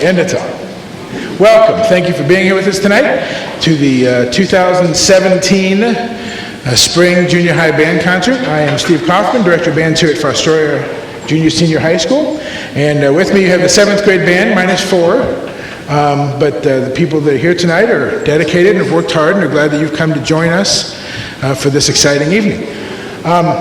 And it's on. Welcome. Thank you for being here with us tonight to the 2017 Spring Junior High Band Concert. I am Steve Kaufman, Director of Bands here at Fostoria Junior Senior High School. And with me you have the 7th grade band, minus 4. But the people that are here tonight are dedicated and have worked hard and are glad that you've come to join us for this exciting evening.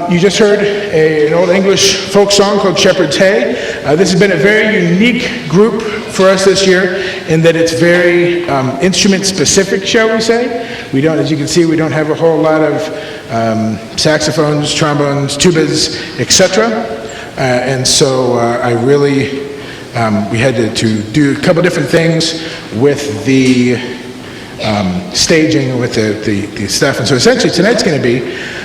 You just heard an old English folk song called Shepherd's Hay. This has been a very unique group for us this year in that it's very instrument specific, shall we say. We don't, as you can see, we don't have a whole lot of saxophones, trombones, tubas, etc. And so I really, we had to do a couple different things with the staging, with the stuff. And so essentially tonight's going to be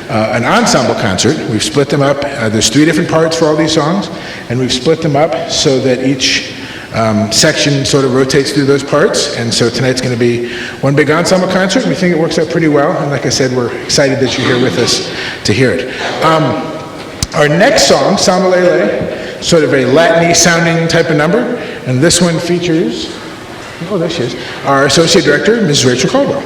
an ensemble concert. We've split them up. There's 3 different parts for all these songs, and we've split them up so that each section sort of rotates through those parts. And so tonight's going to be one big ensemble concert, and we think it works out pretty well. And like I said, we're excited that you're here with us to hear it. Our next song, Samba Lele, sort of a Latin-y sounding type of number, and this one features, oh, there she is, our Associate Director, Ms. Rachel Caldwell.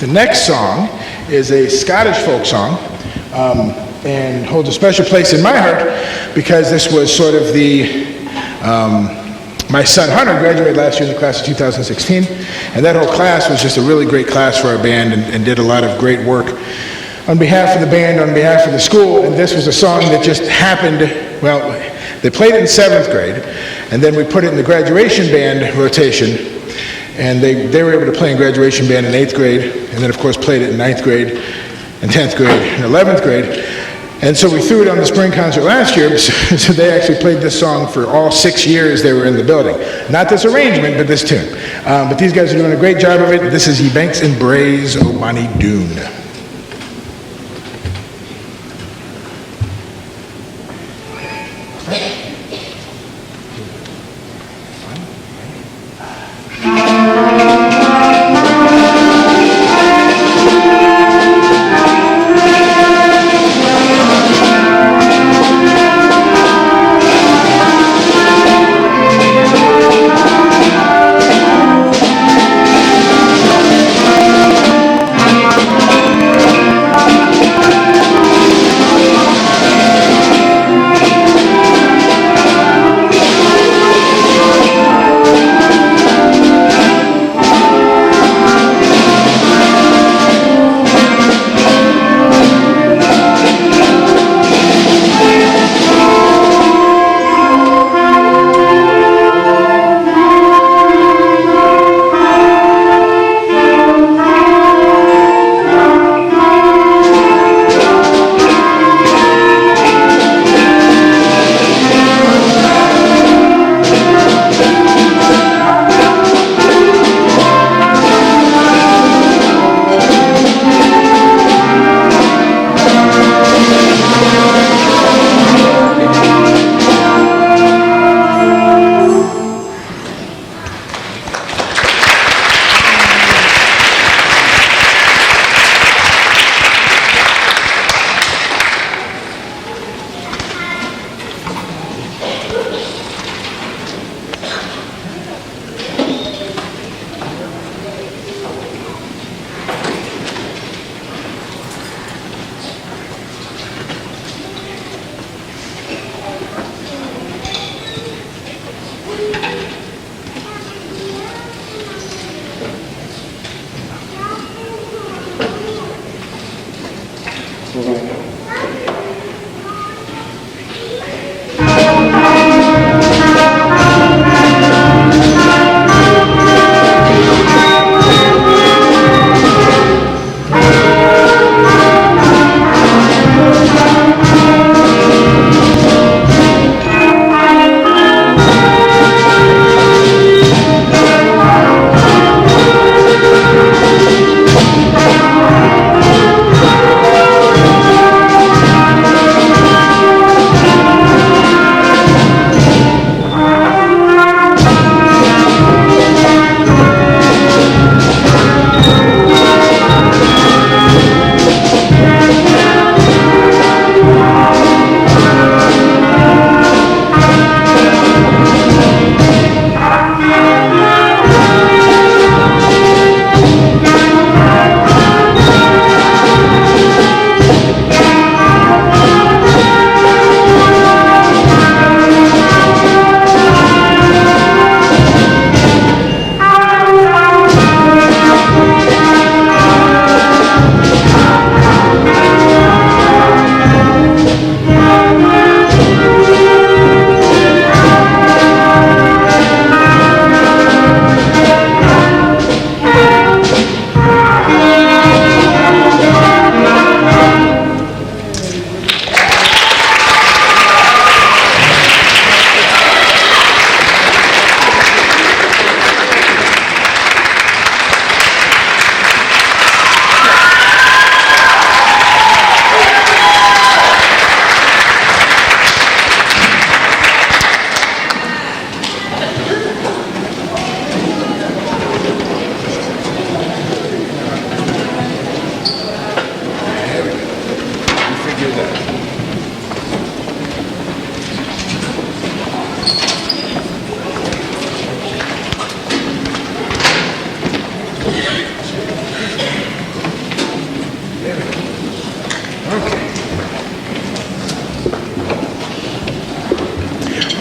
The next song is a Scottish folk song, and holds a special place in my heart because this was sort of my son Hunter graduated last year in the class of 2016, and that whole class was just a really great class for our band and did a lot of great work on behalf of the band, on behalf of the school. And this was a song that just happened, well, they played it in 7th grade, and then we put it in the graduation band rotation, and they were able to play in graduation band in 8th grade, and then of course played it in 9th grade, and 10th grade, and 11th grade. And so we threw it on the spring concert last year, so they actually played this song for all 6 years they were in the building. Not this arrangement, but this tune. But these guys are doing a great job of it. This is Ye Banks and Braes o' Bonnie Doon. Thank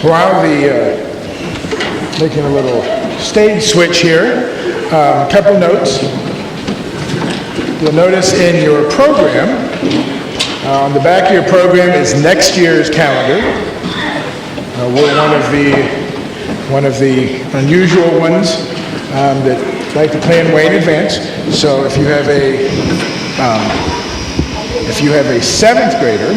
While making a little stage switch here, a couple notes. You'll notice in your program, on the back of your program is next year's calendar. We're one of the unusual ones that like to plan way in advance. So if you have a seventh grader,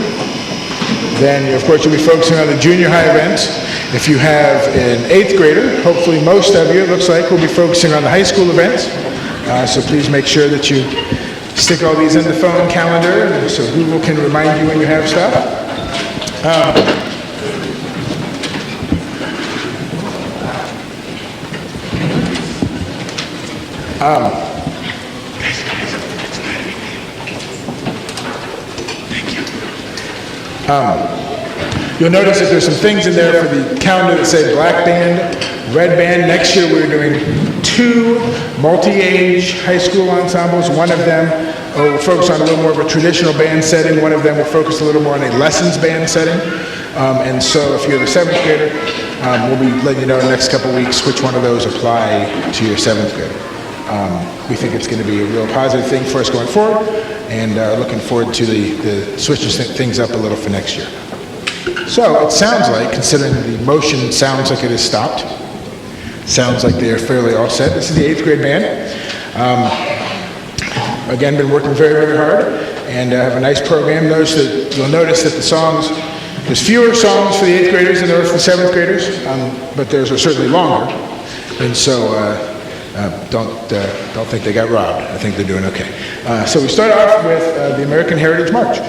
then of course you'll be focusing on the junior high events. If you have an eighth grader, hopefully most of you, it looks like, will be focusing on the high school events. So please make sure that you stick all these in the phone calendar so Google can remind you when you have stuff. You'll notice that there's some things in there for the calendar that say black band, red band. Next year we're doing 2 multi-age high school ensembles. One of them will focus on a little more of a traditional band setting. One of them will focus a little more on a lessons band setting. And so if you have a 7th grader, we'll be letting you know in the next couple weeks which one of those apply to your 7th grader. We think it's going to be a real positive thing for us going forward, and looking forward to the switching things up a little for next year. So it sounds like, considering the motion sounds like it has stopped, sounds like they are fairly all set. This is the 8th grade band. Again, been working very, very hard, and have a nice program. You'll notice that the songs, there's fewer songs for the 8th graders than there are for the 7th graders, but theirs are certainly longer. And so don't think they got robbed. I think they're doing okay. So we start off with the American Heritage March.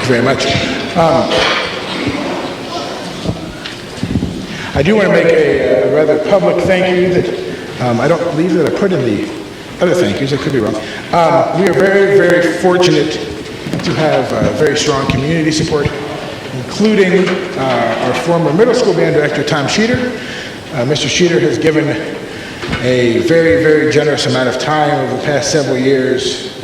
you very much. I do want to make a rather public thank you that I don't believe that I put in the other thank yous. I could be wrong. We are very, very fortunate to have very strong community support, including our former middle school band director, Tom Sheeter. Mr. Sheeter has given a very, very generous amount of time over the past several years,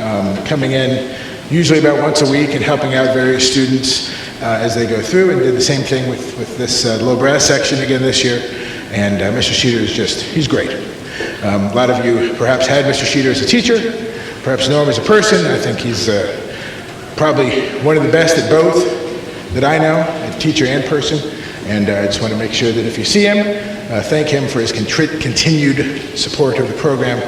coming in usually about once a week and helping out various students as they go through, and did the same thing with this low brass section again this year. And Mr. Sheeter is he's great. A lot of you perhaps had Mr. Sheeter as a teacher, perhaps know him as a person. I think he's probably one of the best at both that I know, a teacher and person. And I just want to make sure that if you see him, thank him for his continued support of the program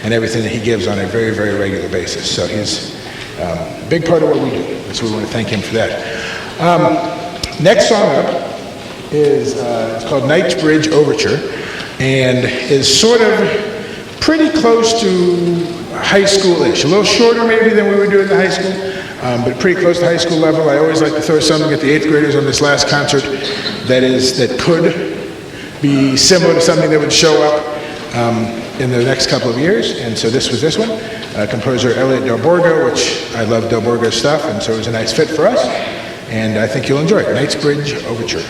and everything that he gives on a very, very regular basis. So he's a big part of what we do. So we want to thank him for that. Next song up is it's called Knightsbridge Overture, and is sort of pretty close to high school-ish. A little shorter maybe than we would do at the high school, but pretty close to high school level. I always like to throw something at the 8th graders on this last concert that could be similar to something that would show up in the next couple of years. And so this was this one. Composer Elliot Del Borgo, which I love Del Borgo's stuff, and so it was a nice fit for us. And I think you'll enjoy it. Knightsbridge Overture.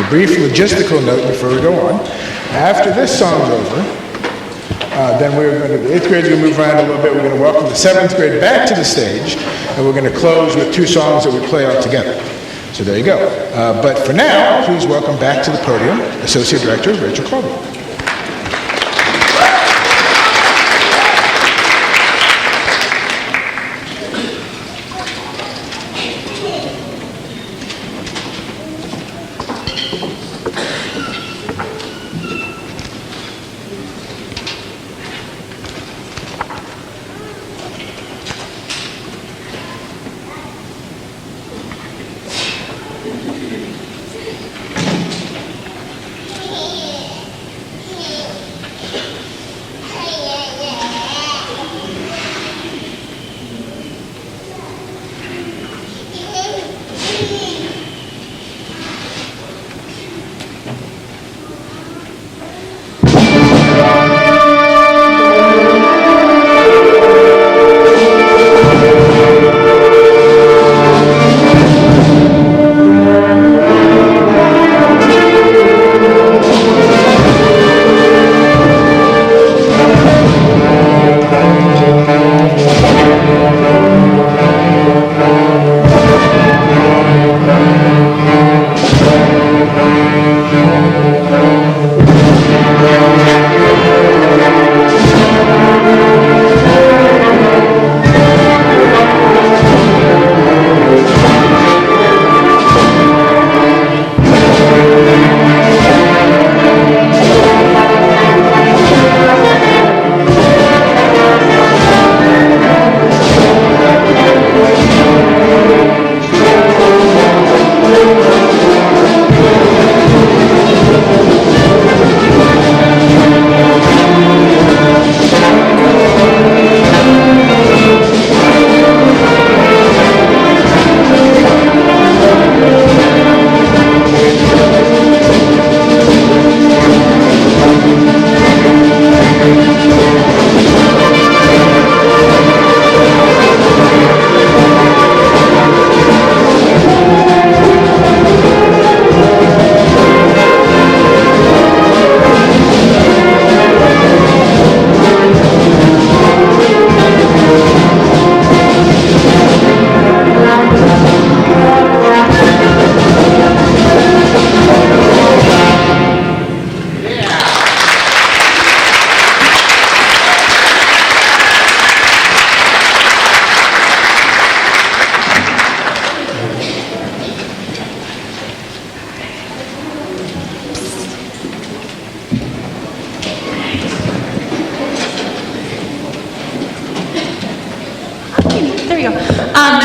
brief logistical note before we go on. After this song's over, then we're going to, the 8th grade is going to move around a little bit. We're going to welcome the 7th grade back to the stage, and we're going to close with 2 songs that we play all together. So there you go. But for now, please welcome back to the podium Associate Director Rachel Colby.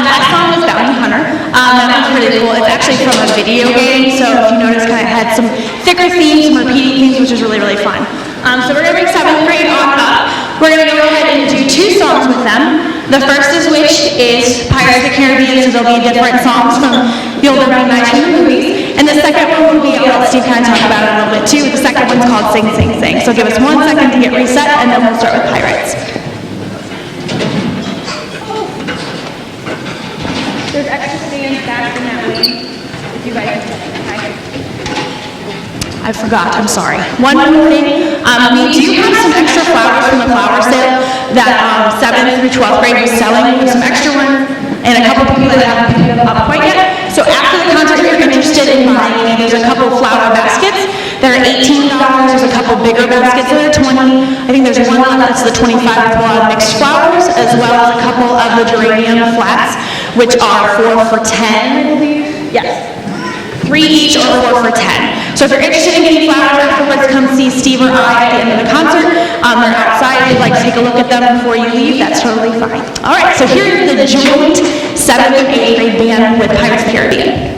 That song was Bounty Hunter. That one's really cool. It's actually from a video game, so if you notice, kind of had some thicker themes, some repeating themes, which is really, really fun. So we're going to bring 7th grade on up. We're going to go ahead and do 2 songs with them. The first is which is Pirates of the Caribbean, so there'll be different songs from you'll recognize from the movies. And the second one will be, I'll let Steve kind of talk about it a little bit too. The second one's called Sing, Sing, Sing. So give us 1 second to get reset, and then we'll start with Pirates. There's extra stands back in that way, if you guys can. I forgot, I'm sorry. One more thing, we do have some extra flowers from the flower sale that 7th through 12th grade was selling. We have some extra ones, and a couple people that haven't picked them up quite yet. So after the concert, if you're interested in buying any, there's a couple flower baskets. They're $18. There's a couple bigger baskets that are $20. I think there's one left that's the 25 with mixed flowers, as well as a couple of the geranium flats, which are 4 for $10, I believe. Yes. 3 each or 4 for $10. So if you're interested in getting flowers afterwards, come see Steve or I at the end of the concert. They're outside. If you'd like to take a look at them before you leave, that's totally fine. All right, so here's the joint 7th and 8th grade band with Pirates of the Caribbean.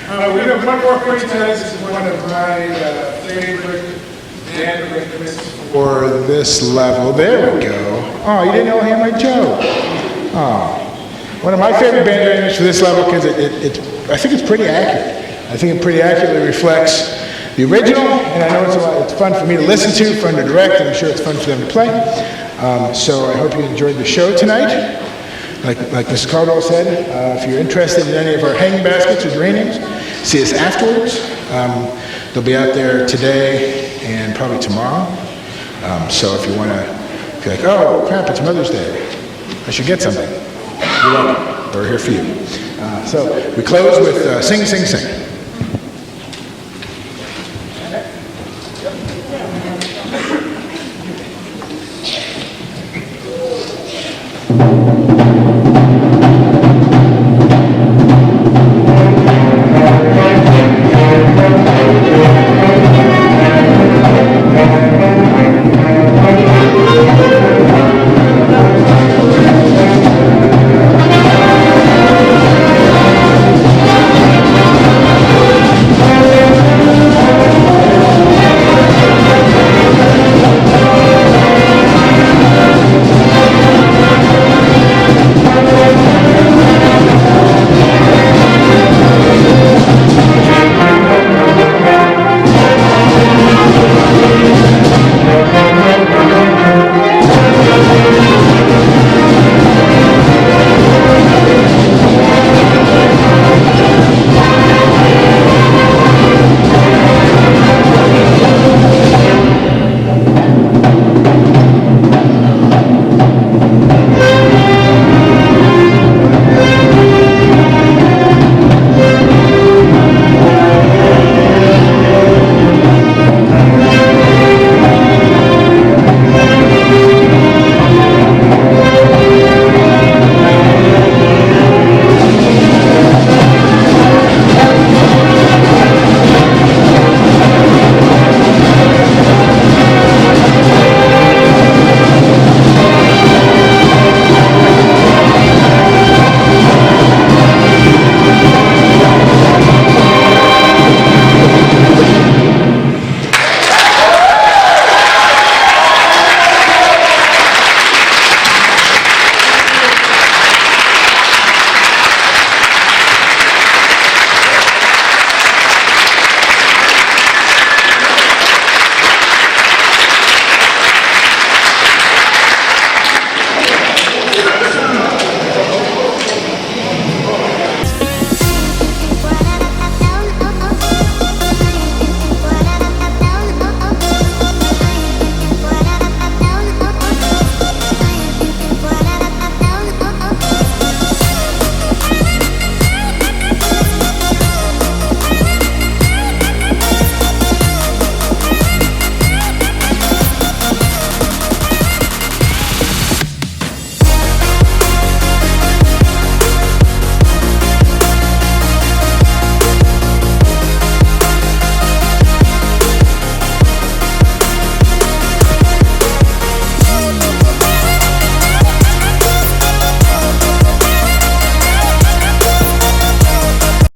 We have one more for you tonight. This is one of my favorite band records for this level. There we go. Oh, you didn't know I had my joke. Oh. One of my favorite band records for this level because I think it's pretty accurate. I think it pretty accurately reflects the original, and I know it's fun for me to listen to, fun to direct, and I'm sure it's fun for them to play. So I hope you enjoyed the show tonight. Like Mrs. Caldwell said, if you're interested in any of our hanging baskets or geraniums, see us afterwards. They'll be out there today and probably tomorrow. So if you want to, if you're like, oh crap, it's Mother's Day, I should get something. You're welcome. We're here for you. So we close with Sing, Sing, Sing.